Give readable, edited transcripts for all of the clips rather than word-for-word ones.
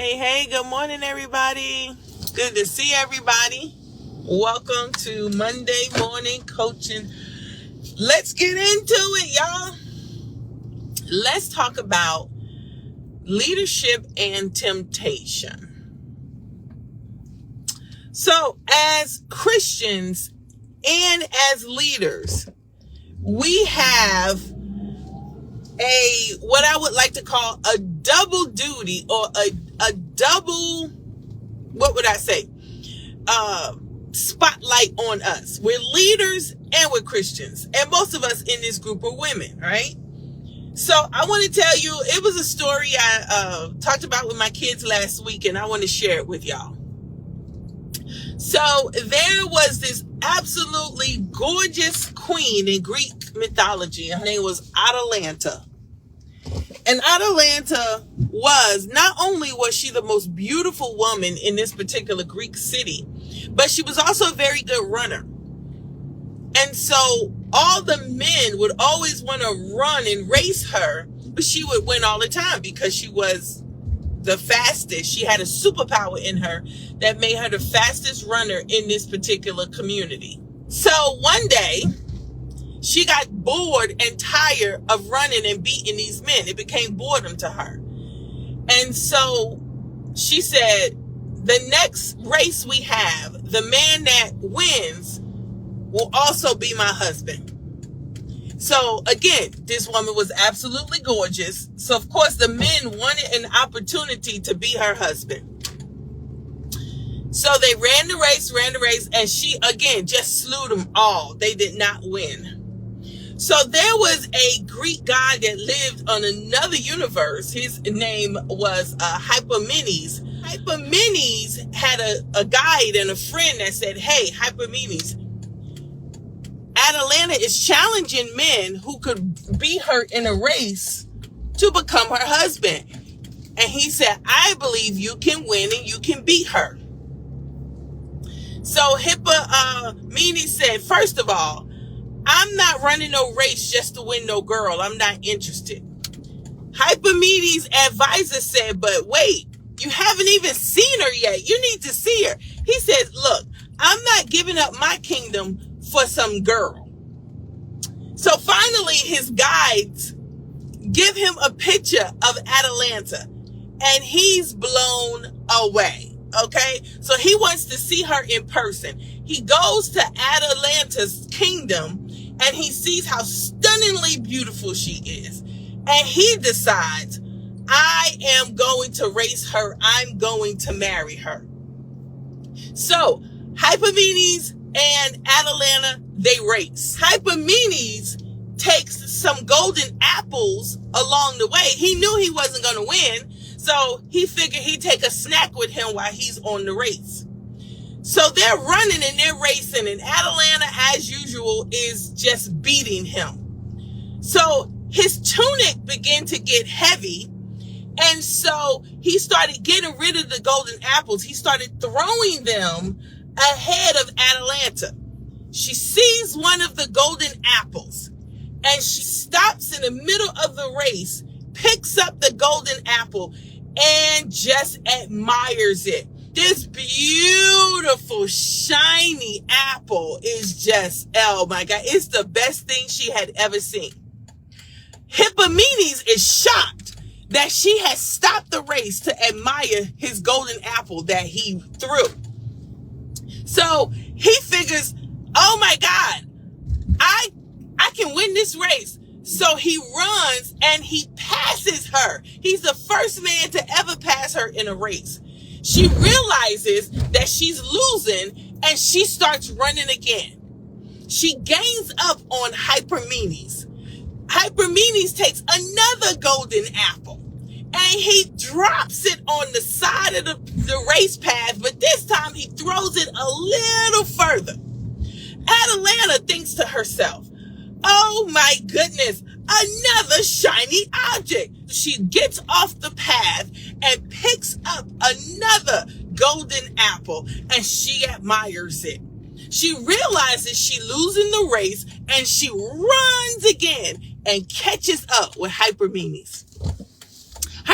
Hey, good morning, everybody. Good to see everybody. Welcome to Monday morning coaching. Let's get into it, y'all. Let's talk about leadership and temptation. So, as Christians and as leaders, we have what I would like to call a double duty, or a double, what would I say? Spotlight on us. We're leaders and we're Christians. And most of us in this group are women, right? So I want to tell you, it was a story I talked about with my kids last week, and I want to share it with y'all. So there was this absolutely gorgeous queen in Greek mythology. Her name was Atalanta. And Atalanta not only was she the most beautiful woman in this particular Greek city, but she was also a very good runner. And so all the men would always want to run and race her, but she would win all the time because she was the fastest. She had a superpower in her that made her the fastest runner in this particular community. So one day, she got bored and tired of running and beating these men. It became boredom to her. And so she said, the next race we have, the man that wins will also be my husband. So again, this woman was absolutely gorgeous. So of course the men wanted an opportunity to be her husband. So they ran the race, and she again just slew them all. They did not win. So there was a Greek guy that lived on another universe. His name was Hypermenes. Hypermenes had a guide and a friend that said, hey, Hypermenes, Atalanta is challenging men who could beat her in a race to become her husband. And he said, I believe you can win and you can beat her. So Hypermenes said, first of all, I'm not running no race just to win no girl. I'm not interested. Hypermenes' advisor said, but wait, you haven't even seen her yet. You need to see her. He says, look, I'm not giving up my kingdom for some girl. So finally, his guides give him a picture of Atalanta, and he's blown away. Okay, so he wants to see her in person. He goes to Atalanta's kingdom and he sees how stunningly beautiful she is. And he decides, I am going to race her. I'm going to marry her. So Hypermenes and Atalanta, they race. Hypermenes takes some golden apples along the way. He knew he wasn't going to win, so he figured he'd take a snack with him while he's on the race. So they're running and they're racing, and Atalanta, as usual, is just beating him. So his tunic began to get heavy, and so he started getting rid of the golden apples. He started throwing them ahead of Atalanta. She sees one of the golden apples, and she stops in the middle of the race, picks up the golden apple, and just admires it. This beautiful, shiny apple is just, oh my God, it's the best thing she had ever seen. Hypermenes is shocked that she has stopped the race to admire his golden apple that he threw. So he figures, oh my God, I can win this race. So he runs and he passes her. He's the first man to ever pass her in a race. She realizes that she's losing and she starts running again. She gains up on Hypermenes. Hypermenes takes another golden apple and he drops it on the side of the race path, but this time he throws it a little further. Atalanta thinks to herself, oh my goodness, another shiny object. She gets off the path and picks up another golden apple, and she admires it. She realizes she's losing the race, and she runs again and catches up with Hypermenes.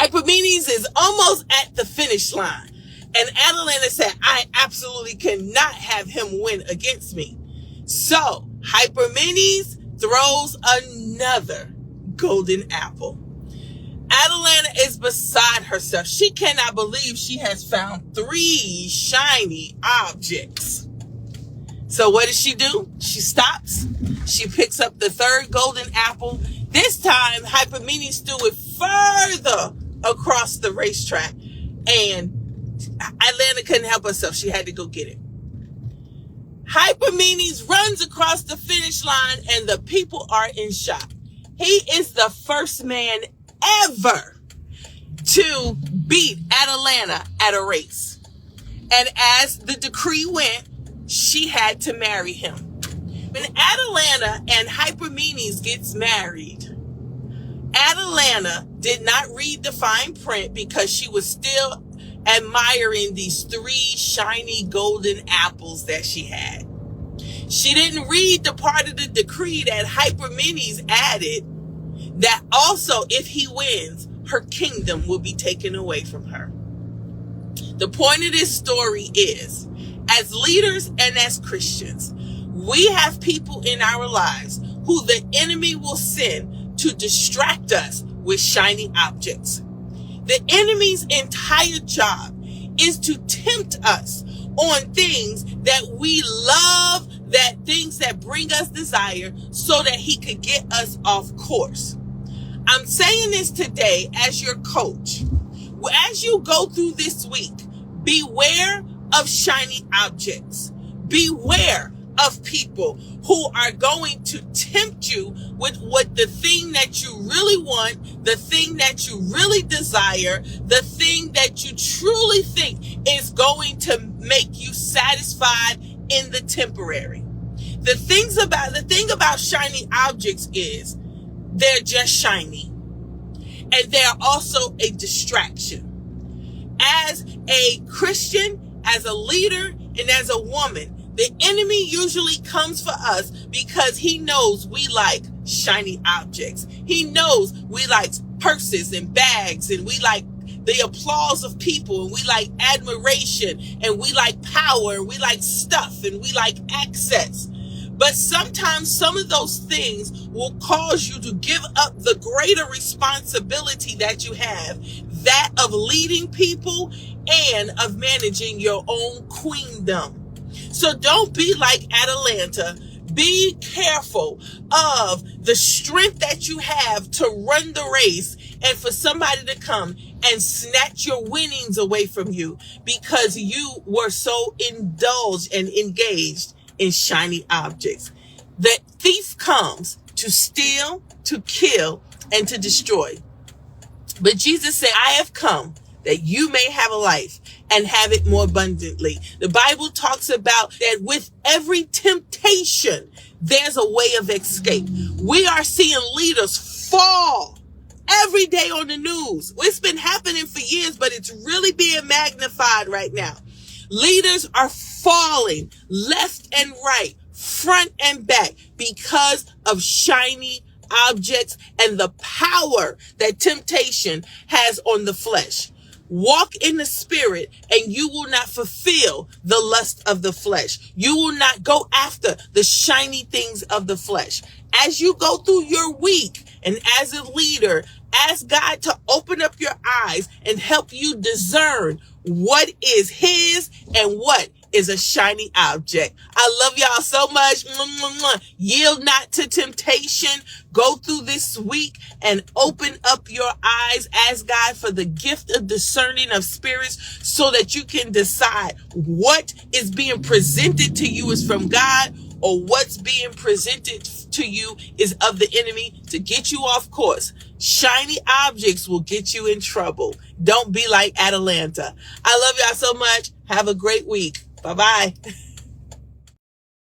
Hypermenes is almost at the finish line. And Atalanta said, I absolutely cannot have him win against me. So Hypermenes throws another golden apple. Atalanta is beside herself. She cannot believe she has found 3 shiny objects. So what does she do? She stops. She picks up the 3rd golden apple. This time, Hypermenes threw it further across the racetrack. And Atalanta couldn't help herself. She had to go get it. Hypermenes runs across the finish line and the people are in shock. He is the first man ever to beat Atalanta at a race. And as the decree went, she had to marry him. When Atalanta and Hypermenes gets married, Atalanta did not read the fine print because she was still admiring these 3 shiny golden apples that she had. She didn't read the part of the decree that Hypermenes added, that also if he wins, her kingdom will be taken away from her. The point of this story is, as leaders and as Christians, we have people in our lives who the enemy will send to distract us with shiny objects. The enemy's entire job is to tempt us on things that we love, that things that bring us desire, so that he could get us off course. I'm saying this today as your coach. As you go through this week, beware of shiny objects. Beware of people who are going to tempt you with what the thing that you really want, the thing that you really desire, the thing that you truly think is going to make you satisfied in the temporary. The thing about shiny objects is they're just shiny, and they're also a distraction. As a Christian, as a leader, and as a woman, the enemy usually comes for us because he knows we like shiny objects. He knows we like purses and bags, and we like the applause of people, and we like admiration, and we like power, and we like stuff, and we like access. But sometimes some of those things will cause you to give up the greater responsibility that you have, that of leading people and of managing your own queendom. So don't be like Atalanta. Be careful of the strength that you have to run the race, and for somebody to come and snatch your winnings away from you because you were so indulged and engaged in shiny objects. The thief comes to steal, to kill, and to destroy. But Jesus said, I have come that you may have a life and have it more abundantly. The Bible talks about that with every temptation, there's a way of escape. We are seeing leaders fall every day on the news. It's been happening for years, but it's really being magnified right now. Leaders are falling left and right, front and back, because of shiny objects and the power that temptation has on the flesh. Walk in the spirit and you will not fulfill the lust of the flesh. You will not go after the shiny things of the flesh. As you go through your week and as a leader, ask God to open up your eyes and help you discern what is his and what is a shiny object. I love y'all so much. Yield not to temptation. Go through this week and open up your eyes. Ask God for the gift of discerning of spirits so that you can decide what is being presented to you is from God, or what's being presented to you is of the enemy to get you off course. Shiny objects will get you in trouble. Don't be like Atalanta. I love y'all so much. Have a great week. Bye-bye.